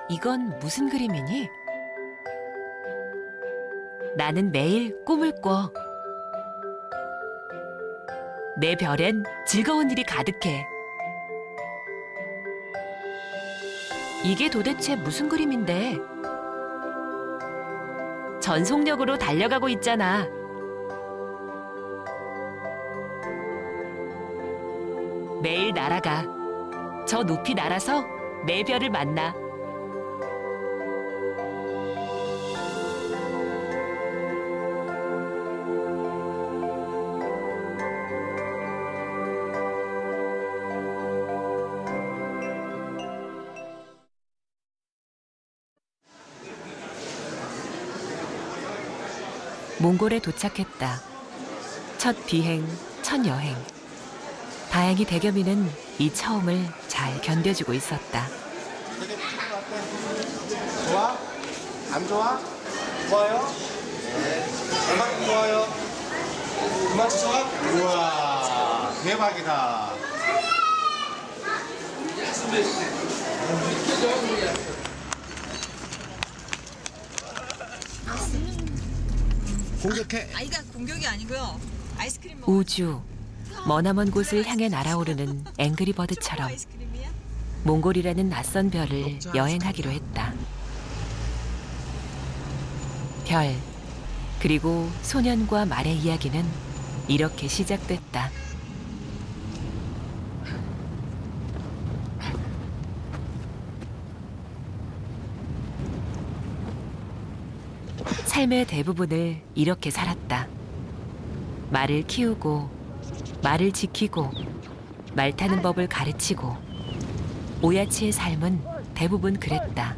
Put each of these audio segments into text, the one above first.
이건 무슨 그림이니? 나는 매일 꿈을 꿔. 내 별엔 즐거운 일이 가득해. 이게 도대체 무슨 그림인데? 전속력으로 달려가고 있잖아. 매일 날아가. 저 높이 날아서 내 별을 만나. 몽골에 도착했다. 첫 비행, 첫 여행. 다행히 대겸이는 이 처음을 잘 견뎌주고 있었다. 좋아? 안 좋아? 좋아요? 네. 얼마큼 좋아요? 그만큼 좋아? 우와, 대박이다. 공격해. 아이가 공격이 아니고요. 아이스크림 먹어. 우주, 머나먼 곳을 향해 날아오르는 앵그리버드처럼 몽골이라는 낯선 별을 여행하기로 했다. 별, 그리고 소년과 말의 이야기는 이렇게 시작됐다. 삶의 대부분을 이렇게 살았다. 말을 키우고, 말을 지키고, 말 타는 법을 가르치고, 오야치의 삶은 대부분 그랬다.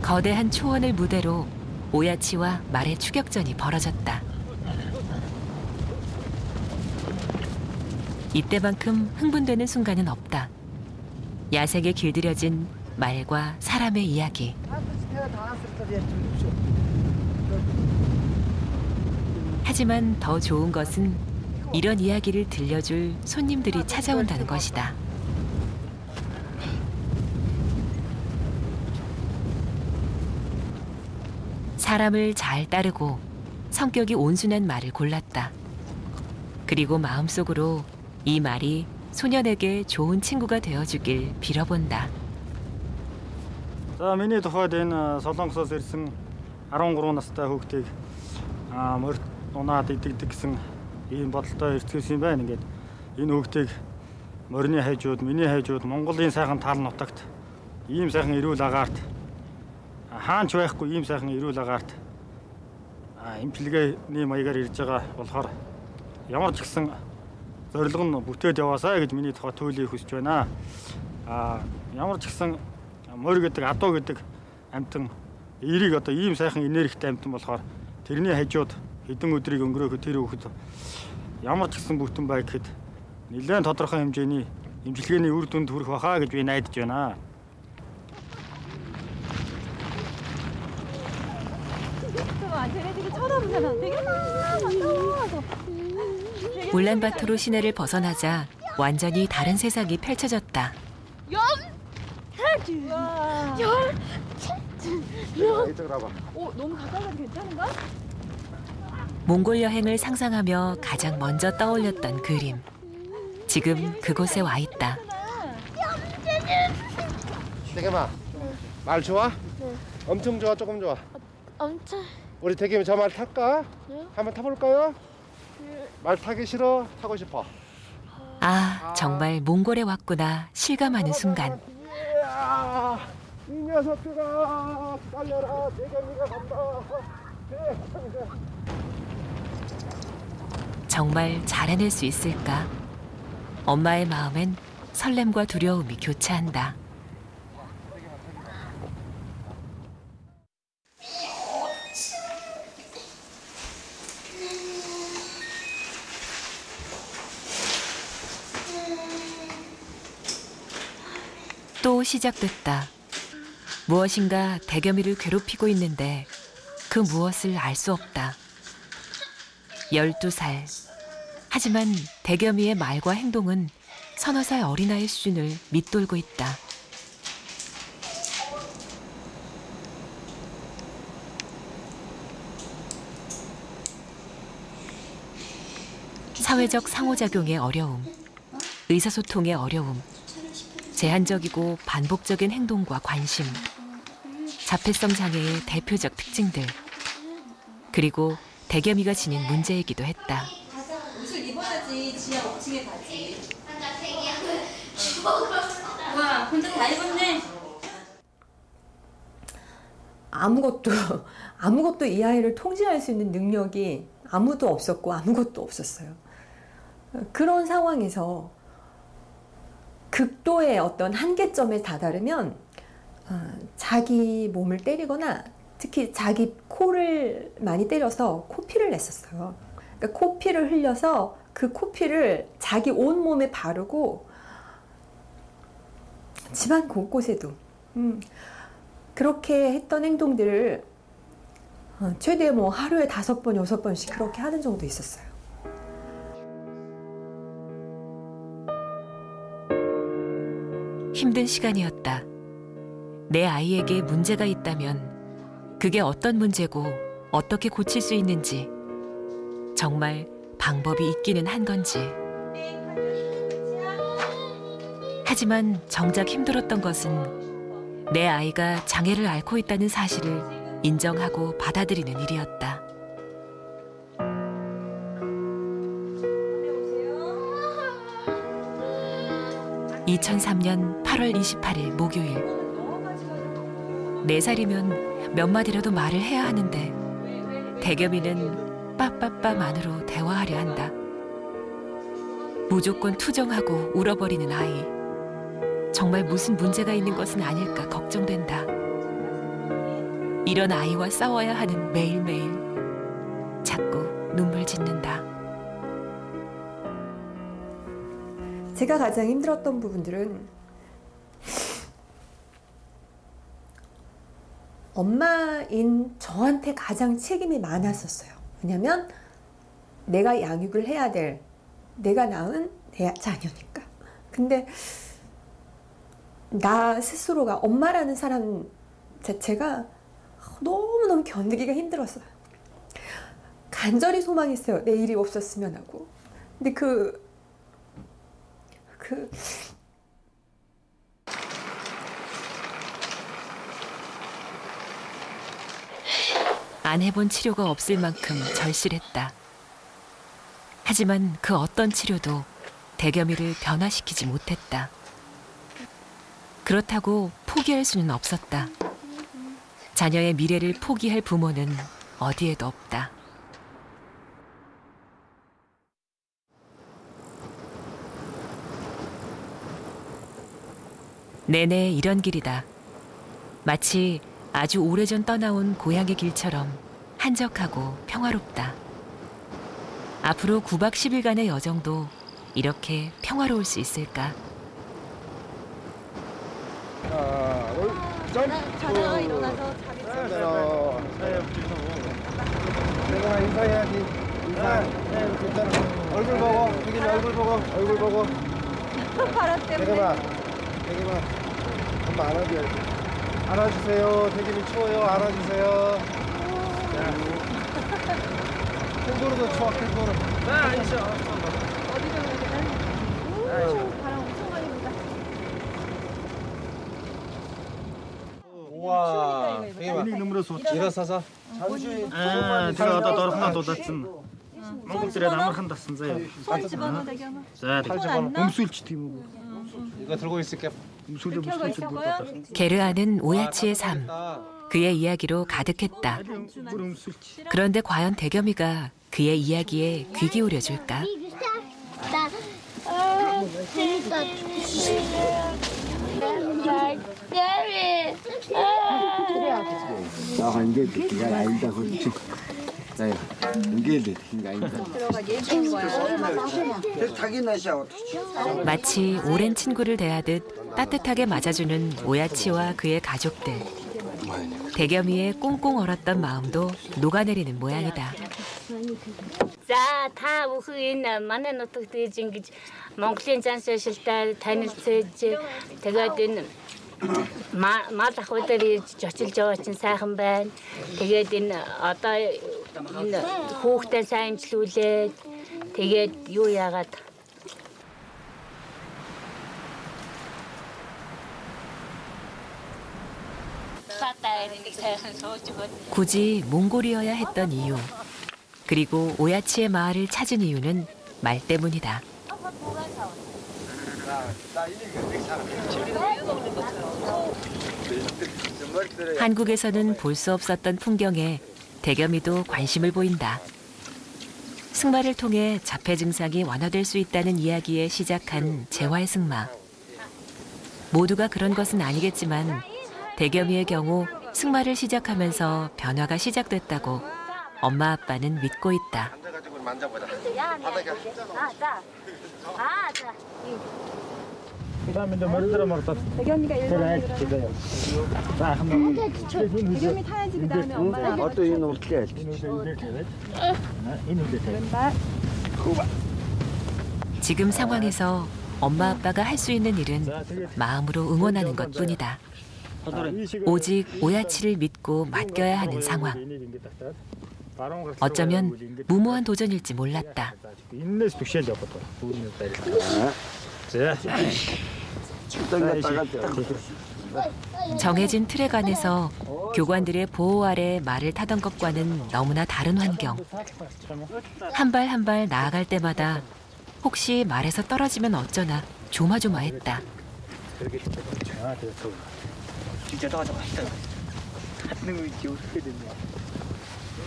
거대한 초원을 무대로 오야치와 말의 추격전이 벌어졌다. 이때만큼 흥분되는 순간은 없다. 야생에 길들여진 말과 사람의 이야기. 하지만 더 좋은 것은 이런 이야기를 들려줄 손님들이 찾아온다는 것이다. 사람을 잘 따르고 성격이 온순한 말을 골랐다. 그리고 마음속으로 이 말이 소년에게 좋은 친구가 되어주길 빌어본다. За миний тухайд энэ Солонгосоос ирсэн 13 настай хүүхдийг морьт унаад идэгдэг гэсэн ийм бодолтой ирцгээс юм байна. Ингээд энэ хүүхдийг морины хажууд, миний хажууд Монголын сайхан тал нутагт ийм сайхан эрүүл агаарт хаанч байхгүй ийм сайхан эрүүл агаарт имплигээний маягаар ирж байгаа болохоор ямар ч гэсэн зорилго нь бүтээд яваасаа гэж миний тухай туйлыг хүсэж байна. Ямар ч гэсэн морь гэдэг адуу гэдэг амьтан эрийг одоо ийм сайхан энергитэй амьтан болохоор тэрний хажууд хэдэн өдрийг өнгөрөөхөд тэр хүүхэд ямар ч гэсэн бүтэн бай гэхэд нэлээд тодорхой хэмжээний имчилгээний үр дүнд хүрэх байхаа гэж би найдаж байна. 울란바토르 시내를 벗어나자 완전히 다른 세상이 펼쳐졌다. 너무 가까이 가도 괜찮은가? 몽골 여행을 상상하며 가장 먼저 떠올렸던 그림. 지금 그곳에 와 있다. 대겸아, 말 좋아? 네. 엄청 좋아, 조금 좋아? 엄청. 우리 대겸이 저 말 탈까? 네. 한번 타볼까요? 네. 말 타기 싫어? 타고 싶어? 아, 정말 몽골에 왔구나 실감하는 순간. 이 녀석들아, 달려라, 대겸이가 간다. 정말 잘 해낼 수 있을까? 엄마의 마음엔 설렘과 두려움이 교차한다. 또 시작됐다. 무엇인가 대겸이를 괴롭히고 있는데 그 무엇을 알 수 없다. 12살, 하지만 대겸이의 말과 행동은 서너 살 어린아이 수준을 밑돌고 있다. 사회적 상호작용의 어려움, 의사소통의 어려움, 제한적이고 반복적인 행동과 관심, 자폐성 장애의 대표적 특징들, 그리고 대겸이가 지닌 문제이기도 했다. 옷을 입어야지 지하 5층에 가지. 와, 혼자 다 입었네. 아무것도 이 아이를 통제할 수 있는 능력이 아무도 없었고 아무것도 없었어요. 그런 상황에서 극도의 어떤 한계점에 다다르면 자기 몸을 때리거나 특히 자기 코를 많이 때려서 코피를 냈었어요. 그러니까 코피를 흘려서 그 코피를 자기 온몸에 바르고 집안 곳곳에도 그렇게 했던 행동들을 최대 뭐 하루에 5번, 6번씩 그렇게 하는 정도 있었어요. 힘든 시간이었다. 내 아이에게 문제가 있다면 그게 어떤 문제고 어떻게 고칠 수 있는지, 정말 방법이 있기는 한 건지. 하지만 정작 힘들었던 것은 내 아이가 장애를 앓고 있다는 사실을 인정하고 받아들이는 일이었다. 2003년 8월 28일 목요일. 4살이면 몇 마디라도 말을 해야 하는데 대겸이는 빠빠빠만으로 대화하려 한다. 무조건 투정하고 울어버리는 아이. 정말 무슨 문제가 있는 것은 아닐까 걱정된다. 이런 아이와 싸워야 하는 매일매일. 자꾸 눈물 짓는다. 제가 가장 힘들었던 부분들은 엄마인 저한테 가장 책임이 많았었어요. 왜냐면 내가 양육을 해야 될, 내가 낳은 내 자녀니까. 근데 나 스스로가 엄마라는 사람 자체가 너무너무 견디기가 힘들었어요. 간절히 소망했어요. 내 일이 없었으면 하고. 근데 안 해본 치료가 없을 만큼 절실했다. 하지만 그 어떤 치료도 대겸이를 변화시키지 못했다. 그렇다고 포기할 수는 없었다. 자녀의 미래를 포기할 부모는 어디에도 없다. 내내 이런 길이다. 마치 아주 오래전 떠나온 고향의 길처럼 한적하고 평화롭다. 앞으로 9박 10일간의 여정도 이렇게 평화로울 수 있을까? 자다가 일어나서 자기 내가 인사해야지. 인사. 얼굴 보고, 태균이 얼굴 보고. 바람 때문에. 태균아, 엄마 안아줘야지. 안아주세요. 태균이 추워요. 안아주세요. 캥거루도 추워, 캥거루. 어디로 가야 되나? 오, 바람 엄청 많이 분다. 우와. 태균아, 일어서서. 들어가다 떨어졌나 뒀진. 몽골들에 남아간 다슨 자요. 손 집어넣어 대겸아. 자, 안 나? 음술치 팀. 이거 들고 있을게. 음술이 이렇게 하고 있을 거야? 게르하는 오야치의 삶. 그의 이야기로 가득했다. 그런데 과연 대겸이가 그의 이야기에 귀 기울여 줄까? 재밌다. 마치 오랜 친구를 대하듯 따뜻하게 맞아주는 오야치와 그의 가족들. 대겸이의 꽁꽁 얼었던 마음도 녹아내리는 모양이다. За та бүхэн энэ манай нутагт ингэж Монголын зан суурьшилтай танилцж тэгээд энэ мал ахуй дээр очилж байгаа чинь сайхан байна. Тэгээд энэ одоо энэ хүүхдээ сайн имжлүүлээд тэгээд юу яагаад 굳이 몽골이어야 했던 이유, 그리고 오야치의 마을을 찾은 이유는 말 때문이다. 한국에서는 볼 수 없었던 풍경에 대겸이도 관심을 보인다. 승마를 통해 자폐 증상이 완화될 수 있다는 이야기에 시작한 재활 승마. 모두가 그런 것은 아니겠지만 대겸이의 경우 승마를 시작하면서 변화가 시작됐다고 엄마 아빠는 믿고 있다. 대겸이가 일반으로 대겸이 타야지 그 다음에 엄마가 왼발 지금 상황에서 엄마 아빠가 할 수 있는 일은 마음으로 응원하는 것뿐이다. 오직 오야치를 믿고 맡겨야 하는 상황. 어쩌면 무모한 도전일지 몰랐다. 정해진 틀에 관해서 교관들의 보호 아래 말을 타던 것과는 너무나 다른 환경. 한 발 한 발 나아갈 때마다 혹시 말에서 떨어지면 어쩌나 조마조마했다.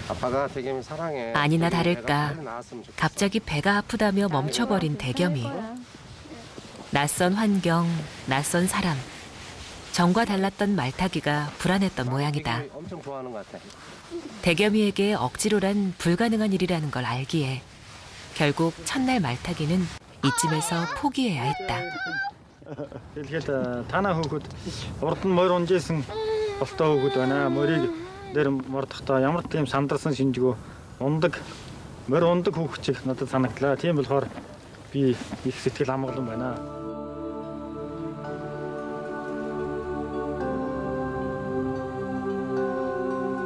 아빠가 대겸이 사랑해. 아니나 다를까 갑자기 배가 아프다며 멈춰버린 대겸이. 낯선 환경, 낯선 사람. 전과 달랐던 말타기가 불안했던 모양이다. 엄청 좋아하는 것 같아. 대겸이에게 억지로란 불가능한 일이라는 걸 알기에 결국 첫날 말타기는 이쯤에서 포기해야 했다. Тэгэхээр танаа хүүхэд урд нь морь унжсэн болтой хүүхэд байна. Морийг дээр мордохдоо ямар тийм сандарсан шинжгүй ундаг морь ундаг хүүхэд надад санагдлаа. Тийм болохоор би их сэтгэл хамгаалсан байна.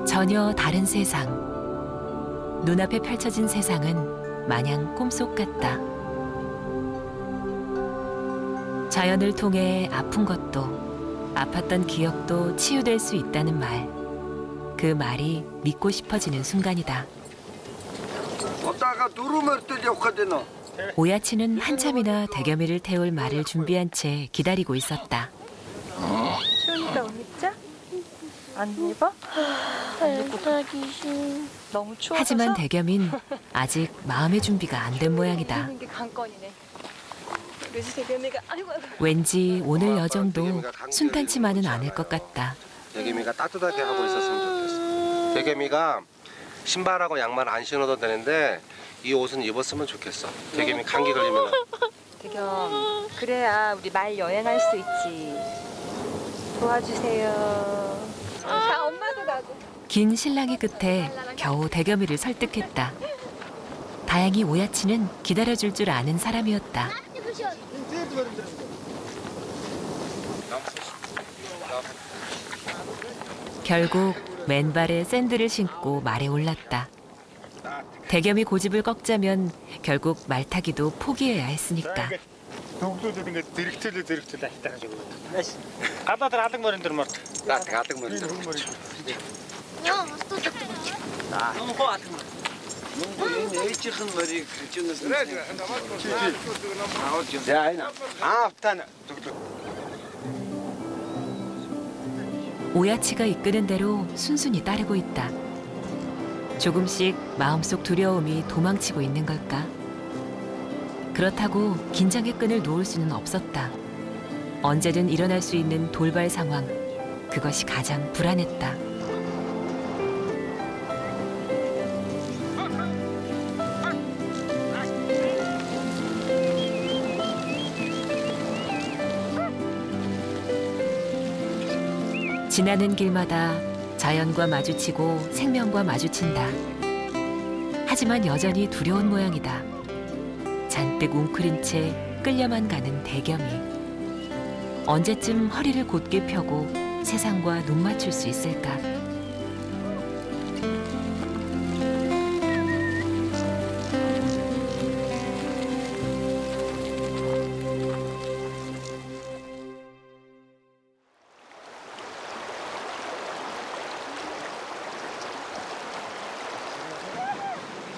전혀 다른 세상. 눈앞에 펼쳐진 세상은 마냥 꿈속 같다. 자연을 통해 아픈 것도 아팠던 기억도 치유될 수 있다는 말. 그 말이 믿고 싶어지는 순간이다. 오야치는 한참이나 대겸이를 태울 말을 준비한 채 기다리고 있었다. 추우니까 옷 입자? 안 입어? 너무 추워서 하지만 대겸인 아직 마음의 준비가 안 된 모양이다. 게 관건이네. 그래서 대겸이가 아이고 왠지 오늘 여정도 순탄치만은 않을 것 같다. 대겸이가 따뜻하게 하고 있었으면 좋겠어. 대겸이가 신발하고 양말 안 신어도 되는데 이 옷은 입었으면 좋겠어. 대겸이 감기 걸리면. 대겸 그래야 우리 말 여행할 수 있지. 도와주세요. 다 엄마도 가고. 긴 신랑의 끝에 겨우 대겸이를 설득했다. 다행히 오야치는 기다려줄 줄 아는 사람이었다. 결국 맨발에 샌들을 신고 말에 올랐다. 대겸이 고집을 꺾자면 결국 말 타기도 포기해야 했으니까. 오야치가 이끄는 대로 순순히 따르고 있다. 조금씩 마음속 두려움이 도망치고 있는 걸까? 그렇다고 긴장의 끈을 놓을 수는 없었다. 언제든 일어날 수 있는 돌발 상황, 그것이 가장 불안했다. 지나는 길마다 자연과 마주치고 생명과 마주친다. 하지만 여전히 두려운 모양이다. 잔뜩 웅크린 채 끌려만 가는 대겸이. 언제쯤 허리를 곧게 펴고 세상과 눈 맞출 수 있을까?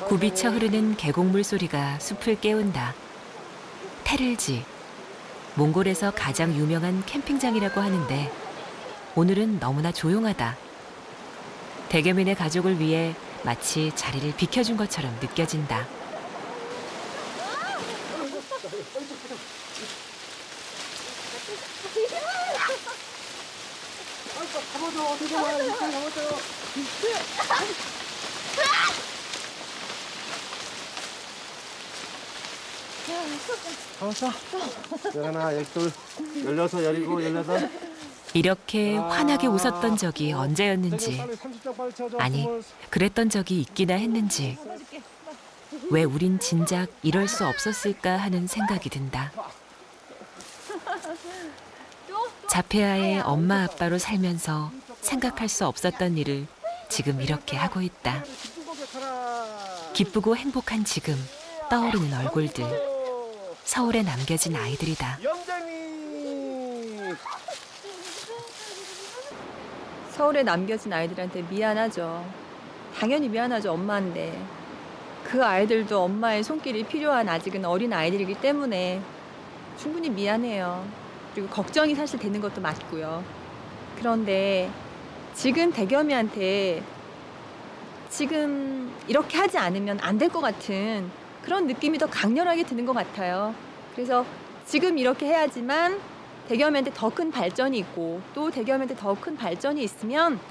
굽이쳐 흐르는 계곡물 소리가 숲을 깨운다. 테를지, 몽골에서 가장 유명한 캠핑장이라고 하는데 오늘은 너무나 조용하다. 대겸이네 가족을 위해 마치 자리를 비켜준 것처럼 느껴진다. 하나, 12, 16, 17, 18. 이렇게 환하게 웃었던 적이 언제였는지, 아니 그랬던 적이 있기나 했는지, 왜 우린 진작 이럴 수 없었을까 하는 생각이 든다. 자폐아의 엄마 아빠로 살면서 생각할 수 없었던 일을 지금 이렇게 하고 있다. 기쁘고 행복한 지금 떠오르는 얼굴들, 서울에 남겨진 아이들이다. 서울에 남겨진 아이들한테 미안하죠. 당연히 미안하죠, 엄마인데. 그 아이들도 엄마의 손길이 필요한 아직은 어린 아이들이기 때문에 충분히 미안해요. 그리고 걱정이 사실 되는 것도 맞고요. 그런데 지금 대겸이한테 지금 이렇게 하지 않으면 안 될 것 같은 그런 느낌이 더 강렬하게 드는 것 같아요. 그래서 지금 이렇게 해야지만 대겸이한테 더 큰 발전이 있고, 또 대겸이한테 더 큰 발전이 있으면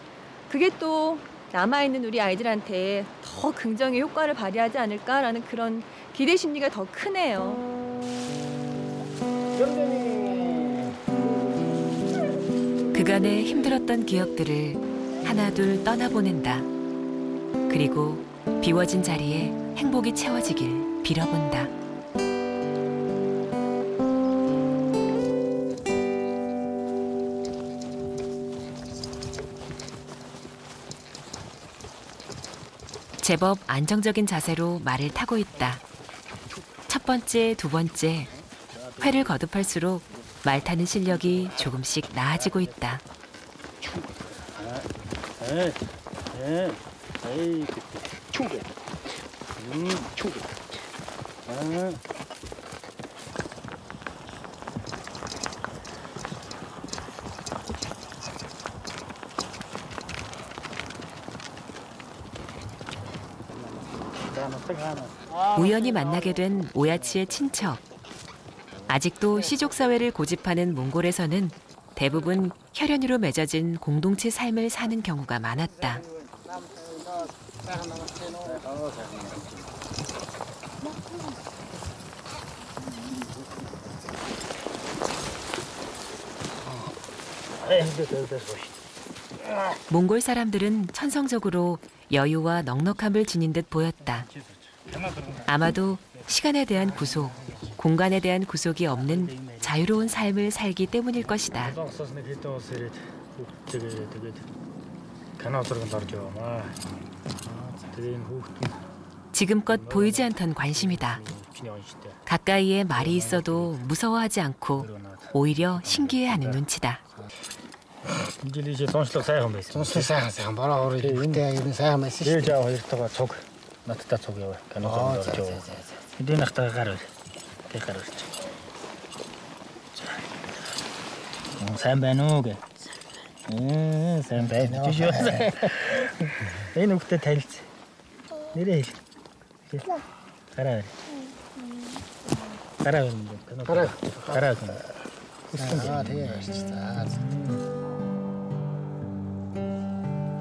그게 또 남아있는 우리 아이들한테 더 긍정의 효과를 발휘하지 않을까라는 그런 기대 심리가 더 크네요. 그간의 힘들었던 기억들을 하나둘 떠나보낸다. 그리고 비워진 자리에 행복이 채워지길 빌어본다. 제법 안정적인 자세로 말을 타고 있다. 첫 번째, 두 번째, 회를 거듭할수록 말 타는 실력이 조금씩 나아지고 있다. 우연히 만나게 된 오야치의 친척. 아직도 시족사회를 고집하는 몽골에서는 대부분 혈연으로 맺어진 공동체 삶을 사는 경우가 많았다. 몽골 사람들은 천성적으로 여유와 넉넉함을 지닌 듯 보였다. 아마도 시간에 대한 구속, 공간에 대한 구속이 없는 자유로운 삶을 살기 때문일 것이다. 지금껏 보이지 않던 관심이다. 가까이에 말이 있어도 무서워하지 않고 오히려 신기해하는 눈치다.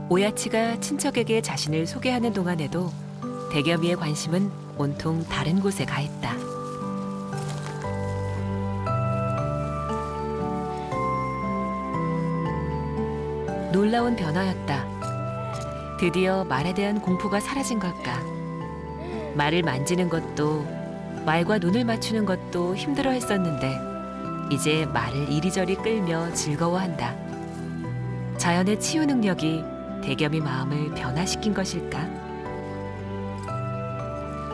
오야치가 친척에게 자신을 소개하는 동안에도 대겸이의 관심은 온통 다른 곳에 가 있다. 놀라운 변화였다. 드디어 말에 대한 공포가 사라진 걸까? 말을 만지는 것도 말과 눈을 맞추는 것도 힘들어 했었는데 이제 말을 이리저리 끌며 즐거워한다. 자연의 치유 능력이 대겸이 마음을 변화시킨 것일까?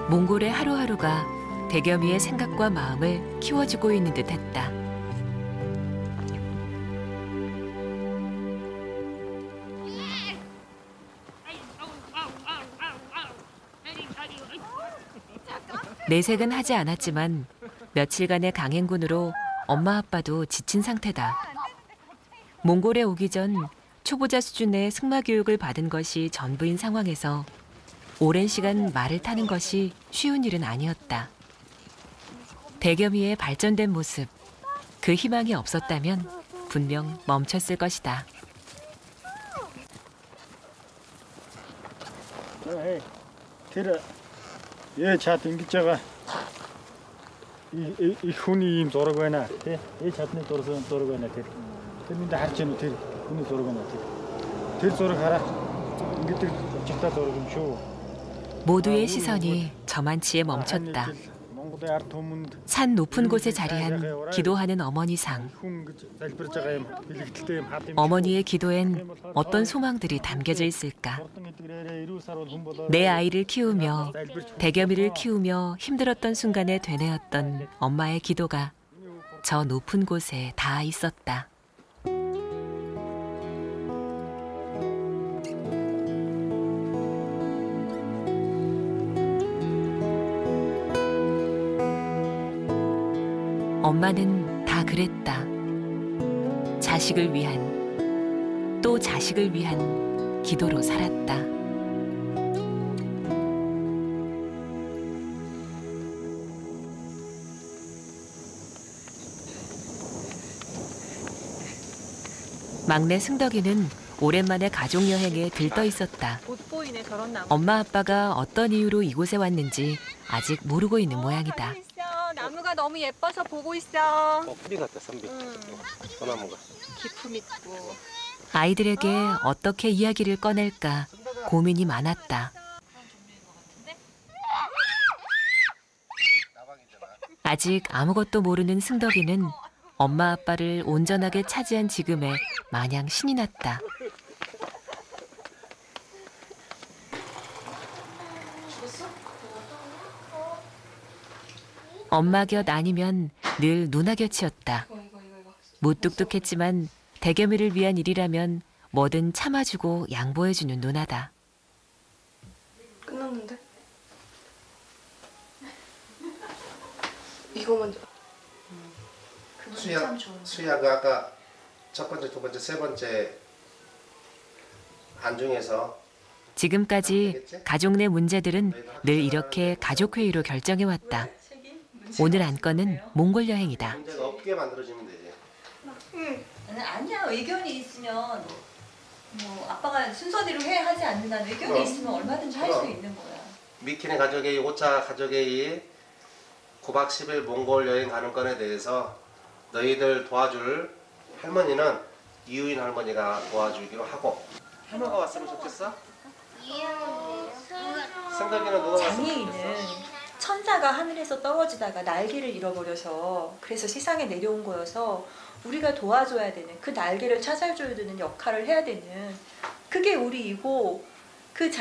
몽골의 하루하루가 대겸이의 생각과 마음을 키워주고 있는 듯했다. 내색은 하지 않았지만 며칠간의 강행군으로 엄마 아빠도 지친 상태다. 몽골에 오기 전 초보자 수준의 승마 교육을 받은 것이 전부인 상황에서 오랜 시간 말을 타는 것이 쉬운 일은 아니었다. 대겸이의 발전된 모습, 그 희망이 없었다면 분명 멈췄을 것이다. 예, 차 땡기자가 이 훈이 임 저러고 하나, 이 차트는 저러고 하나 돼. 근데 할지는 돼. 훈이 저러고 하나 돼. 돼 저러 가라. 이게 찍다 저러고 쇼. 모두의 시선이 저만치에 멈췄다. 산 높은 곳에 자리한 기도하는 어머니상. 어머니의 기도엔 어떤 소망들이 담겨져 있을까? 내 아이를 키우며 대겸이를 키우며 힘들었던 순간에 되뇌었던 엄마의 기도가 저 높은 곳에 닿아 있었다. 엄마는 다 그랬다. 자식을 위한, 또 자식을 위한 기도로 살았다. 막내 승덕이는 오랜만에 가족 여행에 들떠 있었다. 엄마 아빠가 어떤 이유로 이곳에 왔는지 아직 모르고 있는 모양이다. 나무가 너무 예뻐서 보고 있어. 뿌리 같다, 선비. 소나무가. 기품 있고. 아이들에게 어떻게 이야기를 꺼낼까 고민이 많았다. 아직 아무것도 모르는 승덕이는 엄마 아빠를 온전하게 차지한 지금에 마냥 신이 났다. 엄마 곁 아니면 늘 누나 곁이었다. 무뚝뚝했지만 대겸이를 위한 일이라면 뭐든 참아주고 양보해주는 누나다. 끝났는데? 이거 먼저. 수야가 아까 첫 번째, 두 번째, 세 번째 안 중에서 지금까지 가족 내 문제들은 늘 이렇게 가족회의로 결정해왔다. 오늘 안건은 몽골 여행이다. 문제가 없게 만들어지면 되지. 아니야. 의견이 있으면 뭐 아빠가 순서대로 하지 않는 한 의견이 있으면 얼마든지 할 수 있는 거야. 미키네 가족회의, 오차 가족회의 9박 10일 몽골 여행 가는 건에 대해서 너희들 도와줄 할머니는 이유인 할머니가 도와주기로 하고. 할머니가 왔으면 좋겠어? 생각에는 누가 장애인은 천사가 하늘에서 떨어지다가 날개를 잃어버려서 그래서 세상에 내려온 거여서 우리가 도와줘야 되는, 그 날개를 찾아줘야 되는 역할을 해야 되는, 그게 우리이고, 그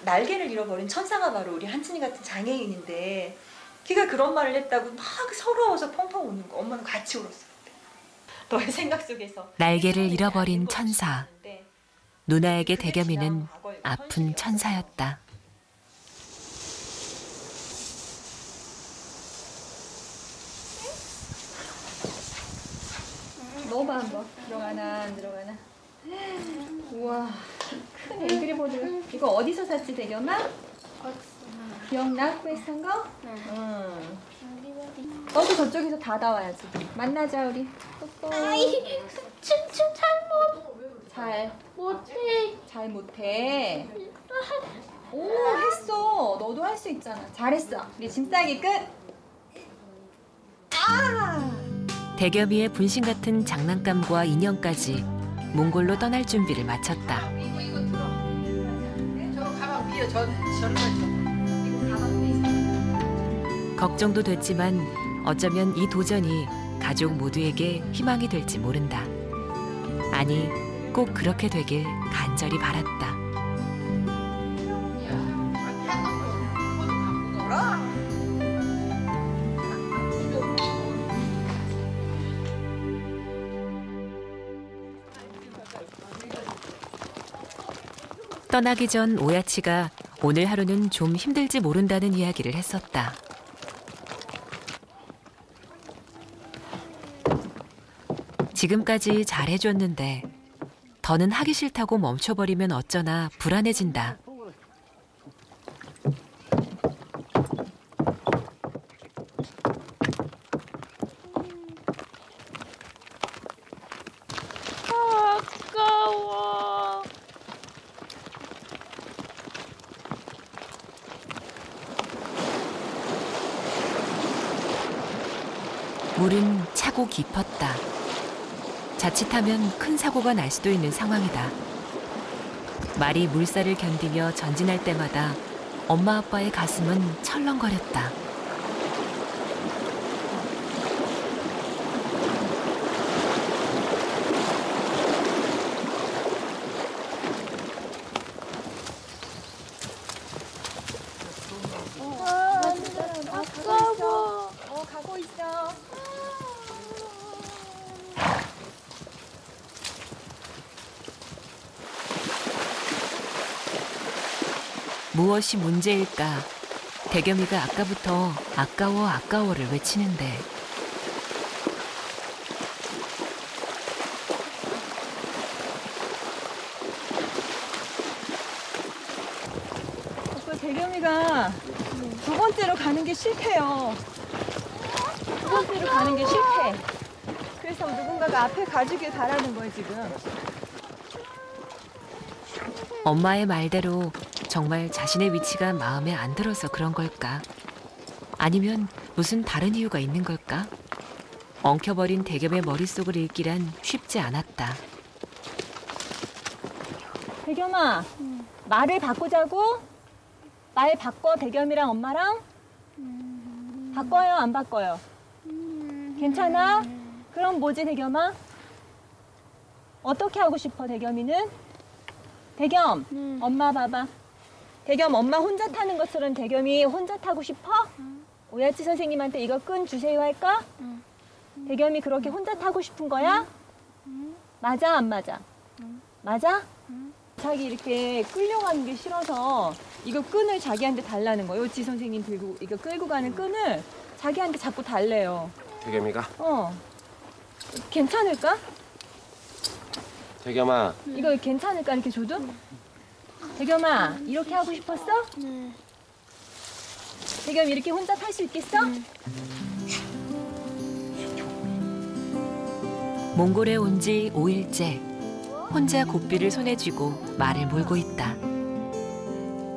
날개를 잃어버린 천사가 바로 우리 한진이 같은 장애인인데 걔가 그런 말을 했다고 막 서러워서 펑펑 우는 거. 엄마는 같이 울었어. 너의 생각 속에서 날개를 잃어버린 천사. 누나에게 대겸이는 아픈 천사였다. 넣어봐 한번. 들어가나 안 들어가나. 우와, 큰 앵그리보드. 이거 어디서 샀지 대겸아? 기억나? 쿠에서 산 거? 응. 너도 저쪽에서 다 나와야지. 만나자 우리. 아이, 춤 잘 못해. 못해. 오, 했어. 너도 할 수 있잖아. 잘했어. 우리 짐 싸기 끝. 대겸이의 분신 같은 장난감과 인형까지 몽골로 떠날 준비를 마쳤다. 저 가방 위에 저런 거 있어. 이거 가방 위에. 걱정도 됐지만 어쩌면 이 도전이 가족 모두에게 희망이 될지 모른다. 아니, 꼭 그렇게 되길 간절히 바랐다. 떠나기 전 오야치가 오늘 하루는 좀 힘들지 모른다는 이야기를 했었다. 지금까지 잘해줬는데 더는 하기 싫다고 멈춰버리면 어쩌나 불안해진다. 아까워. 물은 차고 깊었다. 자칫하면 큰 사고가 날 수도 있는 상황이다. 말이 물살을 견디며 전진할 때마다 엄마 아빠의 가슴은 철렁거렸다. 아까워. 가고 있어. 무엇이 문제일까? 대겸이가 아까부터 아까워 아까워를 외치는데 아빠 대겸이가 두 번째로 가는 게 싫대요. 두 번째로 가는 게 싫대. 그래서 누군가가 앞에 가주길 바라는 거예요 지금. 엄마의 말대로 정말 자신의 위치가 마음에 안 들어서 그런 걸까? 아니면 무슨 다른 이유가 있는 걸까? 엉켜버린 대겸의 머릿속을 읽기란 쉽지 않았다. 대겸아, 말을 바꾸자고? 말 바꿔 대겸이랑 엄마랑? 바꿔요 안 바꿔요? 괜찮아? 그럼 뭐지 대겸아? 어떻게 하고 싶어 대겸이는? 대겸, 엄마 봐봐. 대겸 엄마 혼자 타는 것처럼 대겸이 혼자 타고 싶어? 오야치 선생님한테 이거 끈 주세요 할까? 대겸이 그렇게 혼자 타고 싶은 거야? 맞아 안 맞아? 맞아? 자기 이렇게 끌려가는 게 싫어서 이거 끈을 자기한테 달라는 거예요. 지 선생님 들고 이거 끌고 가는 끈을 자기한테 자꾸 달래요. 대겸이가? 괜찮을까? 대겸아, 이거 괜찮을까 이렇게 줘도? 대겸아 이렇게 하고 싶었어? 네. 대겸 이렇게 혼자 탈 수 있겠어? 몽골에 온 지 5일째. 혼자 고삐를 손에 쥐고 말을 몰고 있다.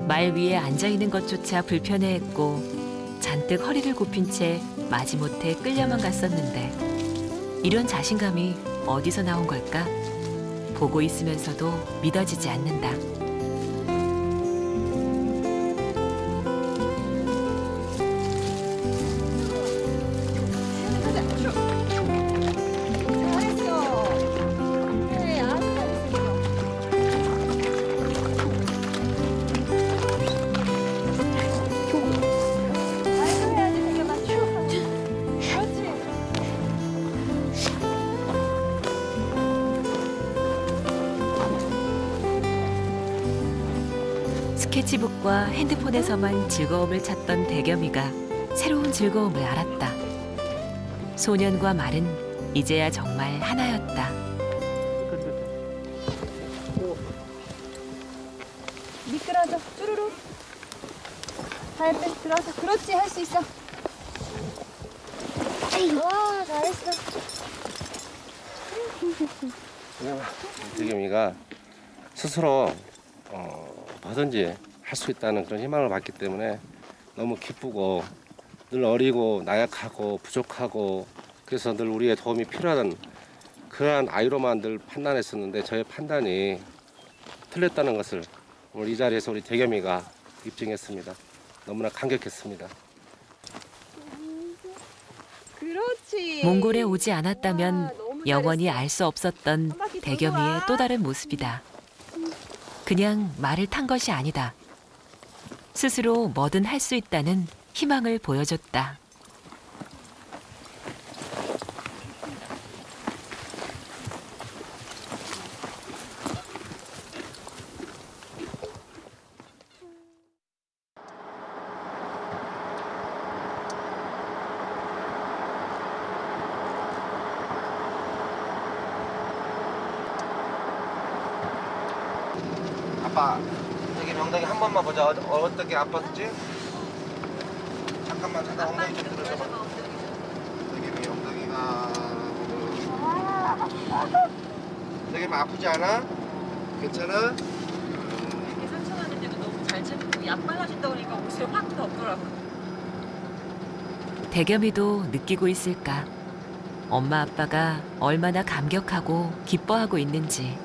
말 위에 앉아있는 것조차 불편해했고 잔뜩 허리를 굽힌 채 마지못해 끌려만 갔었는데 이런 자신감이 어디서 나온 걸까? 보고 있으면서도 믿어지지 않는다. 잘했어. 그래 아주 잘했어. 말도 해야지 대겸아. 그렇지. 스케치북과 핸드폰에서만 즐거움을 찾던 대겸이가 새로운 즐거움을 알았다. 소년과 말은 이제야 정말 하나였다. 미끄러져. 쭈루루. 발빼 들어서. 그렇지 할 수 있어. 와 잘했어. 대겸이가 스스로 뭐든지 할 수 있다는 그런 희망을 받기 때문에 너무 기쁘고 늘 어리고 나약하고 부족하고 그래서 늘 우리의 도움이 필요한 그러한 아이로만 늘 판단했었는데 저의 판단이 틀렸다는 것을 오늘 이 자리에서 우리 대겸이가 입증했습니다. 너무나 감격했습니다. 그렇지. 몽골에 오지 않았다면 영원히 알 수 없었던 대겸이의 또 다른 모습이다. 그냥 말을 탄 것이 아니다. 스스로 뭐든 할 수 있다는 희망을 보여줬다. 아빠, 여기 엉덩이 한 번만 보자. 어떻게 아팠지? 잠깐 엉덩이 좀 들어줘봐. 여기 엉덩이가 되게 아프지 않아? 괜찮아? 이렇게 상처 났는데도 너무 잘 참고 약 발라준다고 그러니까 옷에 확 덮더라고. 대겸이도 느끼고 있을까? 엄마 아빠가 얼마나 감격하고 기뻐하고 있는지.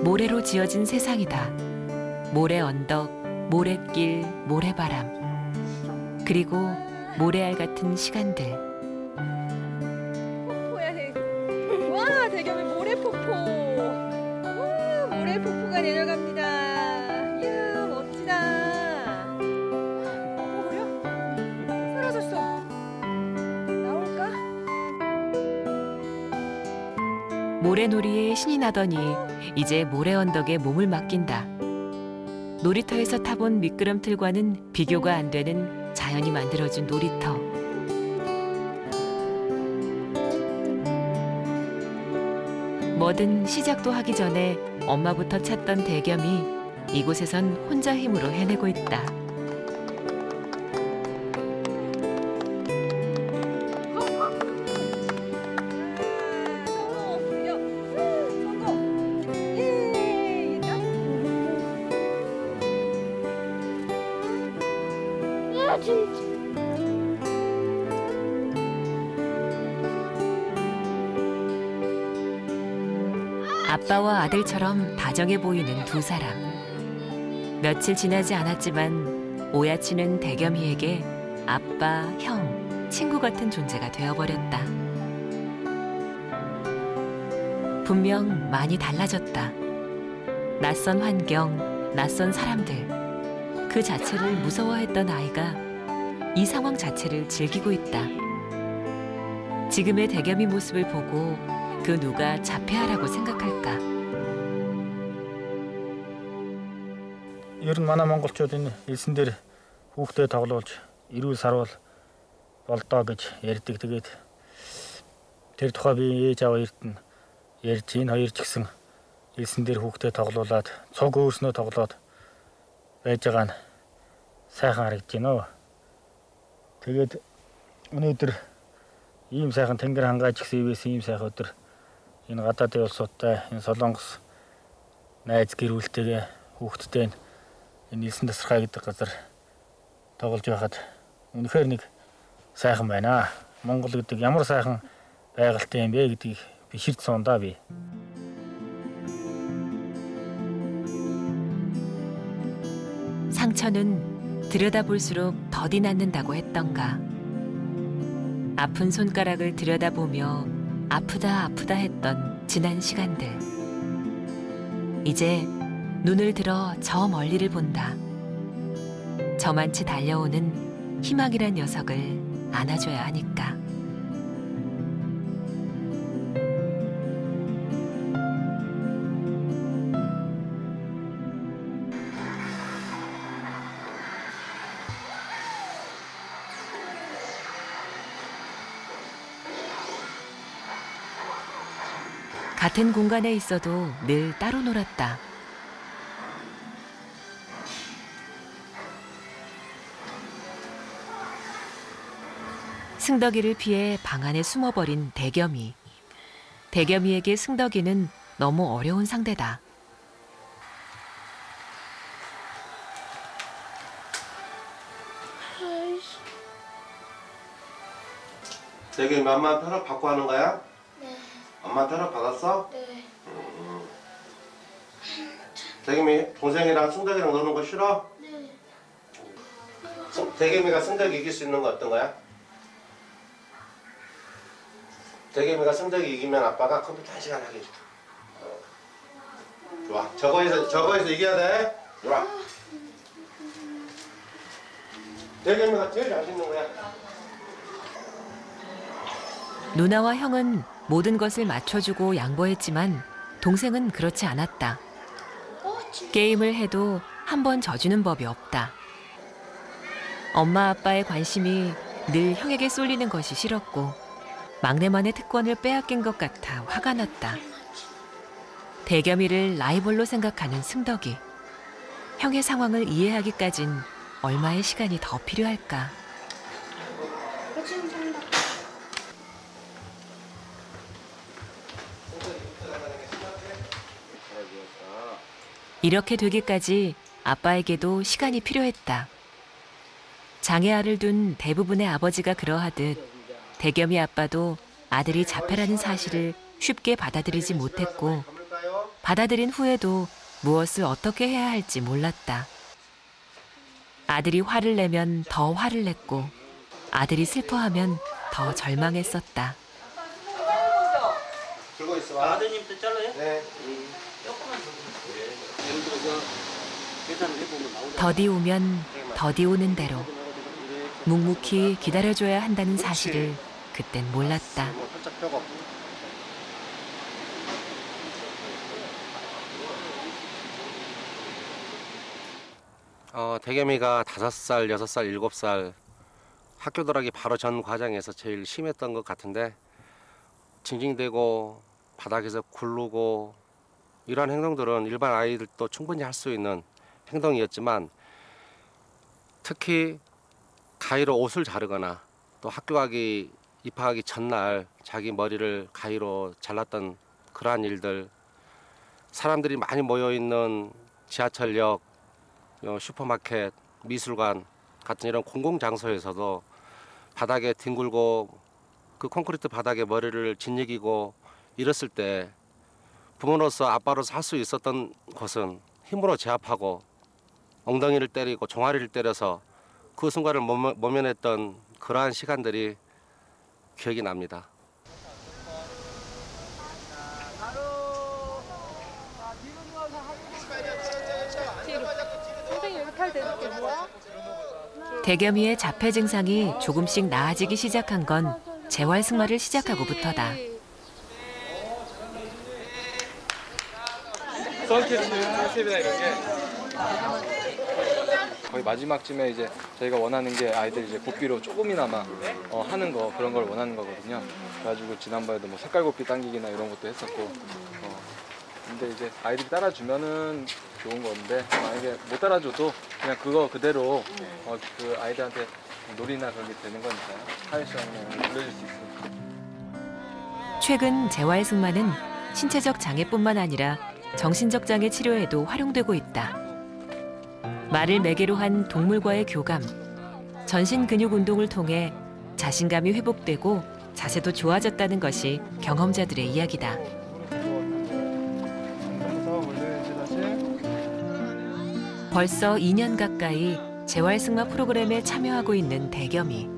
모래로 지어진 세상이다. 모래 언덕, 모래길, 모래바람. 그리고 모래알 같은 시간들. 폭포야, 와, 대겸이 모래폭포. 와, 모래폭포가 내려갑니다. 이야, 멋지다. 버려? 사라졌어. 나올까? 모래놀이에 신이 나더니 이제 모래 언덕에 몸을 맡긴다. 놀이터에서 타본 미끄럼틀과는 비교가 안 되는 자연이 만들어준 놀이터. 뭐든 시작도 하기 전에 엄마부터 찾던 대겸이 이곳에선 혼자 힘으로 해내고 있다. 아빠와 아들처럼 다정해 보이는 두 사람. 며칠 지나지 않았지만 오야치는 대겸이에게 아빠, 형, 친구 같은 존재가 되어버렸다. 분명 많이 달라졌다. 낯선 환경, 낯선 사람들. 그 자체를 무서워했던 아이가 이 상황 자체를 즐기고 있다. 지금의 대겸이 모습을 보고 그 누가 자폐하라고 생각할까? Ер нь манай монголчууд энэ элсэн дээр хүүхдээ тоглуулж эрүүл сарвал болдоо гэж ярьдаг. Тэгээд тэр тухай би ээж аваа эрт нь ярьж энэ хоёр ч гэсэн элсэн дээр хүүхдээ тоглуулад цуг өөрснөө тоглоод байж байгаа нь сайхан харагдаж байна. Тэгээд өнөөдөр ийм сайхан тэнгэр хангаач гэсэн ивээс ийм сайхан өдөр энэ гадаадын улсуудтай энэ Солонгос найз гэрүүлтэйгээ хүүхдтэй энэ элсэн тасархай гэдэг газар тоглож байхад үнэхээр нэг сайхан байна. Монгол гэдэг ямар сайхан байгальтай юм бэ гэдгийг биширд сундаа би. 상처는 들여다볼수록 더디 낫는다고 했던가. 아픈 손가락을 들여다보며 아프다 아프다 했던 지난 시간들. 이제 눈을 들어 저 멀리를 본다. 저만치 달려오는 희망이란 녀석을 안아줘야 하니까. 같은 공간에 있어도 늘 따로 놀았다. 승덕이를 피해 방 안에 숨어버린 대겸이. 대겸이에게 승덕이는 너무 어려운 상대다. 대겸이 맘만 편을 받고 하는 거야? 네. 엄마한테 허락 받았어? 네. 대겸이 동생이랑 승덕이랑 노는 거 싫어? 네. 대겸이가 승덕이 이길 수 있는 거 어떤 거야? 대겸이가 승덕이 이기면 아빠가 컴퓨터 1시간 하게 해줄게. 좋아. 저거에서 이겨야 돼. 좋아. 대겸이가 제일 잘 씻는 거야. 누나와 형은 모든 것을 맞춰주고 양보했지만 동생은 그렇지 않았다. 게임을 해도 한 번 져주는 법이 없다. 엄마 아빠의 관심이 늘 형에게 쏠리는 것이 싫었고 막내만의 특권을 빼앗긴 것 같아 화가 났다. 대겸이를 라이벌로 생각하는 승덕이. 형의 상황을 이해하기까진 얼마의 시간이 더 필요할까. 이렇게 되기까지 아빠에게도 시간이 필요했다. 장애아를 둔 대부분의 아버지가 그러하듯 대겸이 아빠도 아들이 자폐라는 사실을 쉽게 받아들이지 못했고 받아들인 후에도 무엇을 어떻게 해야 할지 몰랐다. 아들이 화를 내면 더 화를 냈고 아들이 슬퍼하면 더 절망했었다. 들고 있어 봐. 아드님도 잘라요? 네. 예를 들어서 계산을 해보면 나오잖아요. 더디 오면 더디 오는 대로 묵묵히 기다려줘야 한다는 사실을 그땐 몰랐다. 살짝 펴고. 대겸이가 5살, 6살, 7살 학교 들어가기 바로 전 과정에서 제일 심했던 것 같은데 징징대고 바닥에서 굴르고 이러한 행동들은 일반 아이들도 충분히 할 수 있는 행동이었지만 특히 가위로 옷을 자르거나 또 학교 가기 입학하기 전날 자기 머리를 가위로 잘랐던 그러한 일들, 사람들이 많이 모여있는 지하철역, 슈퍼마켓, 미술관 같은 이런 공공장소에서도 바닥에 뒹굴고 그 콘크리트 바닥에 머리를 짓이기고 이랬을 때 부모로서 아빠로서 할 수 있었던 것은 힘으로 제압하고 엉덩이를 때리고 종아리를 때려서 그 순간을 모면했던 그러한 시간들이 기억이 납니다. 대겸이의 자폐 증상이 조금씩 나아지기 시작한 건 재활 승마를 시작하고부터다. 선캡이나 이런 게 거의 마지막쯤에 이제 저희가 원하는 게 아이들이 이제 고삐로 조금이나마 하는 거 그런 걸 원하는 거거든요. 그래가지고 지난번에도 뭐 색깔 고삐 당기기나 이런 것도 했었고. 근데 이제 아이들이 따라주면은 좋은 건데 만약에 못 따라줘도 그냥 그거 그대로 그 아이들한테 놀이나 그런 게 되는 거니까요. 하이시간에 돌려줄 수 있으니까. 최근 재활 승마는 신체적 장애뿐만 아니라 정신적 장애 치료에도 활용되고 있다. 말을 매개로 한 동물과의 교감, 전신 근육 운동을 통해 자신감이 회복되고 자세도 좋아졌다는 것이 경험자들의 이야기다. 벌써 2년 가까이 재활 승마 프로그램에 참여하고 있는 대겸이.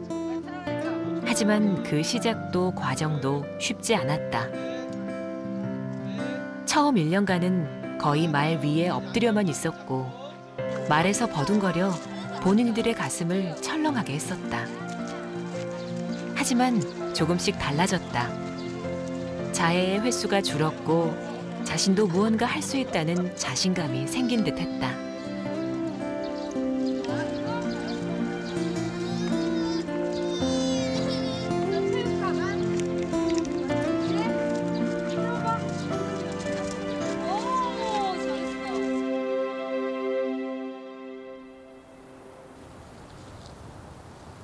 하지만 그 시작도 과정도 쉽지 않았다. 처음 1년간은 거의 말 위에 엎드려만 있었고 말에서 버둥거려 본인들의 가슴을 철렁하게 했었다. 하지만 조금씩 달라졌다. 자해의 횟수가 줄었고 자신도 무언가 할 수 있다는 자신감이 생긴 듯했다.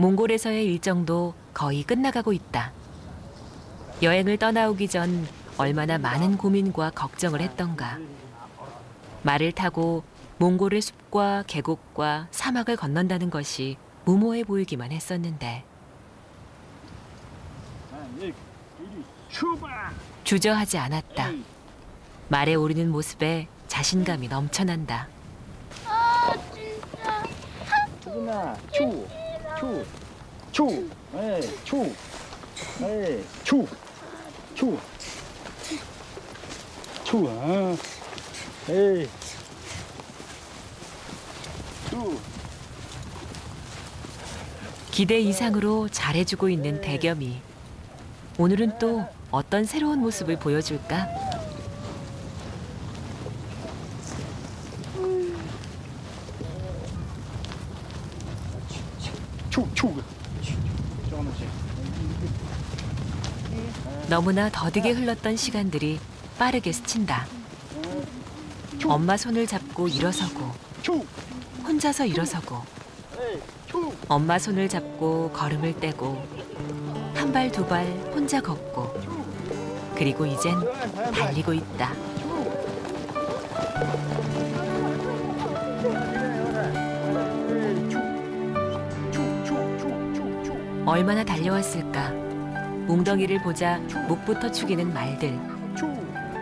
몽골에서의 일정도 거의 끝나가고 있다. 여행을 떠나오기 전 얼마나 많은 고민과 걱정을 했던가. 말을 타고 몽골의 숲과 계곡과 사막을 건넌다는 것이 무모해 보이기만 했었는데 주저하지 않았다. 말에 오르는 모습에 자신감이 넘쳐난다. 아 진짜. 수빈아, 추. 에이, 추. 에이, 추. 에이. 기대 이상으로 잘해주고 있는 대겸이. 오늘은 또 어떤 새로운 모습을 보여줄까? 너무나 더디게 흘렀던 시간들이 빠르게 스친다. 엄마 손을 잡고 일어서고, 혼자서 일어서고, 엄마 손을 잡고 걸음을 떼고, 한 발 두 발 혼자 걷고, 그리고 이젠 달리고 있다. 얼마나 달려왔을까. 웅덩이를 보자 목부터 축이는 말들.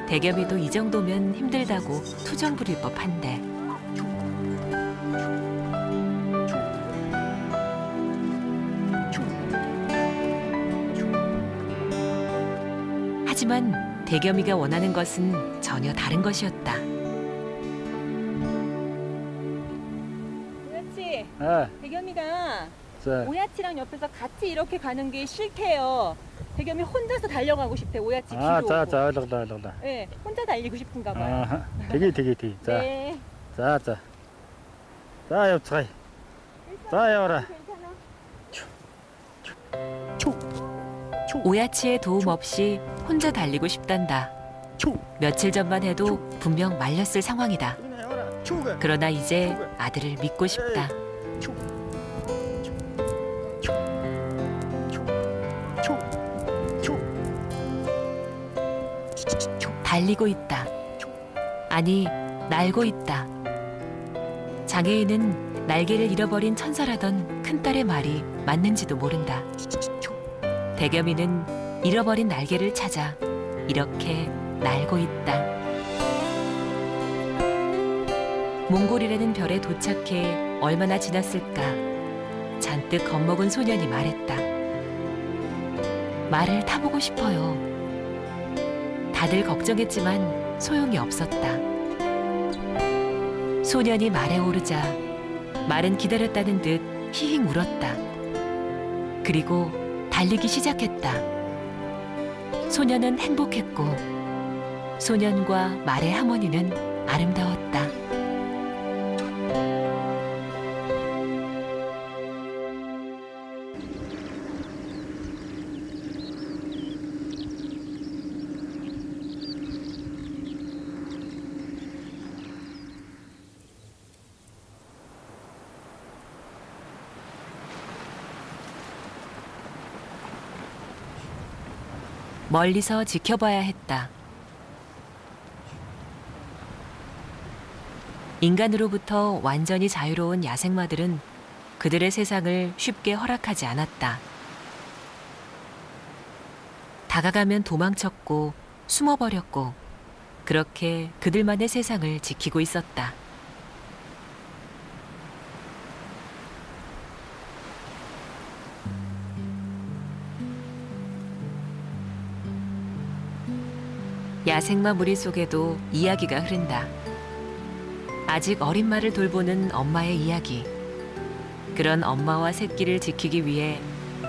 대겸이도 이 정도면 힘들다고 투정 부릴 법한데. 하지만 대겸이가 원하는 것은 전혀 다른 것이었다. 오야치, 아, 대겸이가 자, 오야치랑 옆에서 같이 이렇게 가는 게 싫대요. 대겸이 혼자서 달려가고 싶대. 오야치 뒤로. 알았다. 네, 혼자 달리고 싶은가 봐요. 아, 되게. 자, 네. 자. 자, 옆차이. 자, 여라. 오야치의 도움 없이 혼자 달리고 싶단다. 며칠 전만 해도 분명 말렸을 상황이다. 그러나 이제 아들을 믿고 싶다. 달리고 있다. 아니, 날고 있다. 장애인은 날개를 잃어버린 천사라던 큰딸의 말이 맞는지도 모른다. 대겸이는 잃어버린 날개를 찾아 이렇게 날고 있다. 몽골이라는 별에 도착해 얼마나 지났을까. 잔뜩 겁먹은 소년이 말했다. 말을 타보고 싶어요. 다들 걱정했지만 소용이 없었다. 소년이 말에 오르자 말은 기다렸다는 듯 히히 울었다. 그리고 달리기 시작했다. 소년은 행복했고 소년과 말의 하모니는 아름다웠다. 멀리서 지켜봐야 했다. 인간으로부터 완전히 자유로운 야생마들은 그들의 세상을 쉽게 허락하지 않았다. 다가가면 도망쳤고 숨어버렸고 그렇게 그들만의 세상을 지키고 있었다. 야생마 무리 속에도 이야기가 흐른다. 아직 어린 말을 돌보는 엄마의 이야기. 그런 엄마와 새끼를 지키기 위해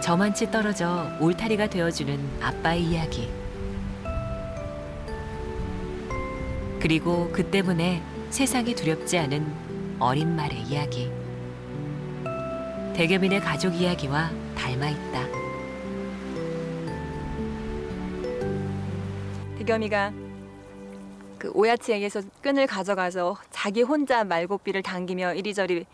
저만치 떨어져 울타리가 되어주는 아빠의 이야기. 그리고 그 때문에 세상이 두렵지 않은 어린 말의 이야기. 대겸이네 가족 이야기와 닮아있다. 대겸이가 그 오야치에게서 끈을 가져가서 자기 혼자 말고삐를 당기며 이리저리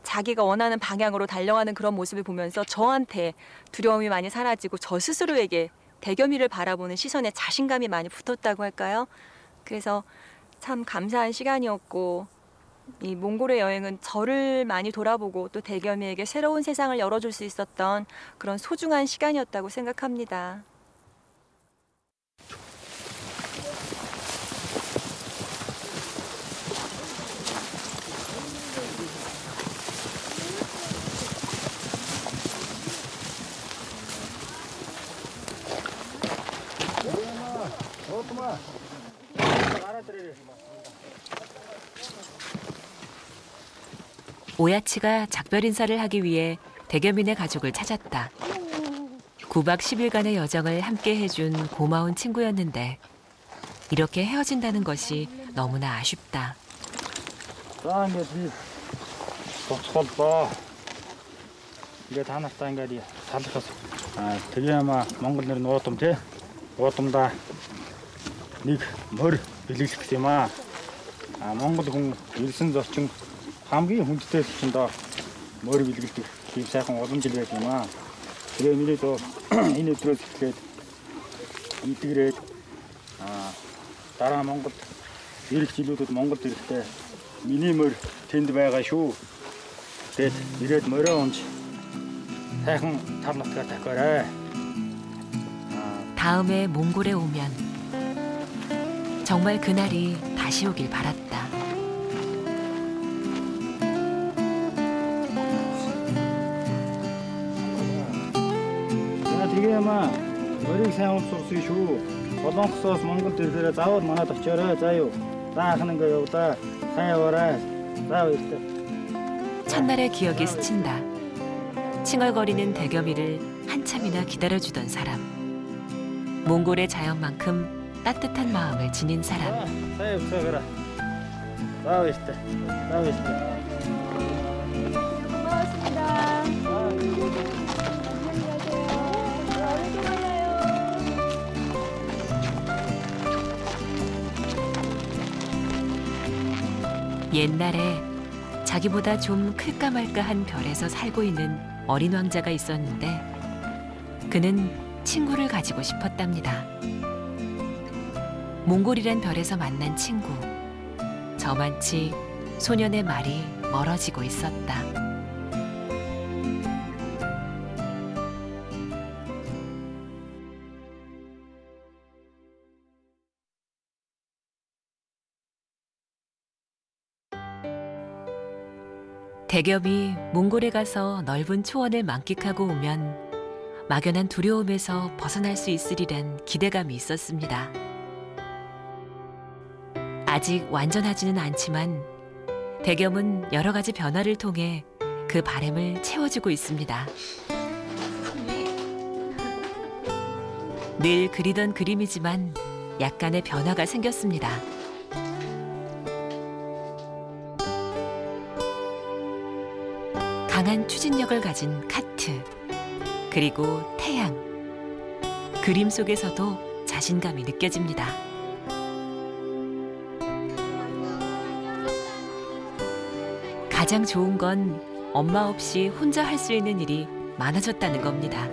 자기가 원하는 방향으로 달려가는 그런 모습을 보면서 저한테 두려움이 많이 사라지고 저 스스로에게 대겸이를 바라보는 시선에 자신감이 많이 붙었다고 할까요? 그래서 참 감사한 시간이었고 이 몽골의 여행은 저를 많이 돌아보고 또 대겸이에게 새로운 세상을 열어줄 수 있었던 그런 소중한 시간이었다고 생각합니다. 오야치가 작별 인사를 하기 위해 대겸이네 가족을 찾았다. 9박 10일간의 여정을 함께 해준 고마운 친구였는데 이렇게 헤어진다는 것이 너무나 아쉽다. 이게 다 났다 인가디야. 살았어. 되게 아마 몽골들은 오tom대. 오tom다. ник мөр бэлгэлэх юм аа. Монгол хүн ирсэн зочин хамгийн хүндтэй чинь доо мөр бэлгэлдэг тийм сайхан олон жил байдаг юм аа. Тэгээ миний доо энэ өдрөөс эхлээд идэгрээд дараа Монголд ирэх жилүүдэд Монголд ирэхдээ миний мөр тэнд байгаа шүү. Тэгээд ирээд мөрөө унж сайхан тав нутгаар дахиарай. 다음에 몽골에 오면 정말 그날이 다시 오길 바랐다. Тэгээ ямаа 머리를 сайн уулзсан шүү. Болонхосоос Монголд ирэхээр заавал манад очиорой. За юу. заах는 거요. 다 сайн яваарай. За баярлалаа. 첫날의 기억이 스친다. 칭얼거리는 대겸이를 한참이나 기다려주던 사람. 몽골의 자연만큼 따뜻한 마음을 지닌 사람. 고마웠습니다. 옛날에 자기보다 좀 클까 말까 한 별에서 살고 있는 어린 왕자가 있었는데 그는 친구를 가지고 싶었답니다. 몽골이란 별에서 만난 친구. 저만치 소년의 말이 멀어지고 있었다. 대겸이 몽골에 가서 넓은 초원을 만끽하고 오면 막연한 두려움에서 벗어날 수 있으리란 기대감이 있었습니다. 아직 완전하지는 않지만 대겸은 여러 가지 변화를 통해 그 바람을 채워주고 있습니다. 늘 그리던 그림이지만 약간의 변화가 생겼습니다. 강한 추진력을 가진 카트, 그리고 태양. 그림 속에서도 자신감이 느껴집니다. 가장 좋은 건 엄마 없이 혼자 할 수 있는 일이 많아졌다는 겁니다.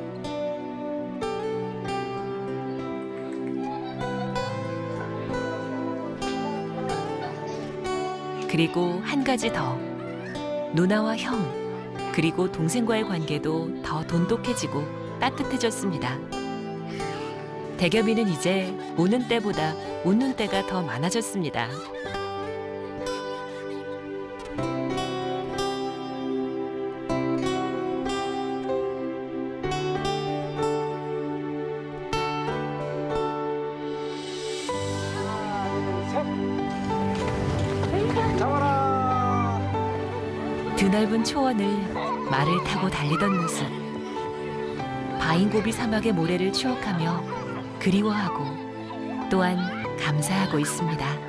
그리고 한 가지 더. 누나와 형, 그리고 동생과의 관계도 더 돈독해지고 따뜻해졌습니다. 대겸이는 이제 우는 때보다 웃는 때가 더 많아졌습니다. 드넓은 초원을 말을 타고 달리던 모습. 바인고비 사막의 모래를 추억하며 그리워하고 또한 감사하고 있습니다.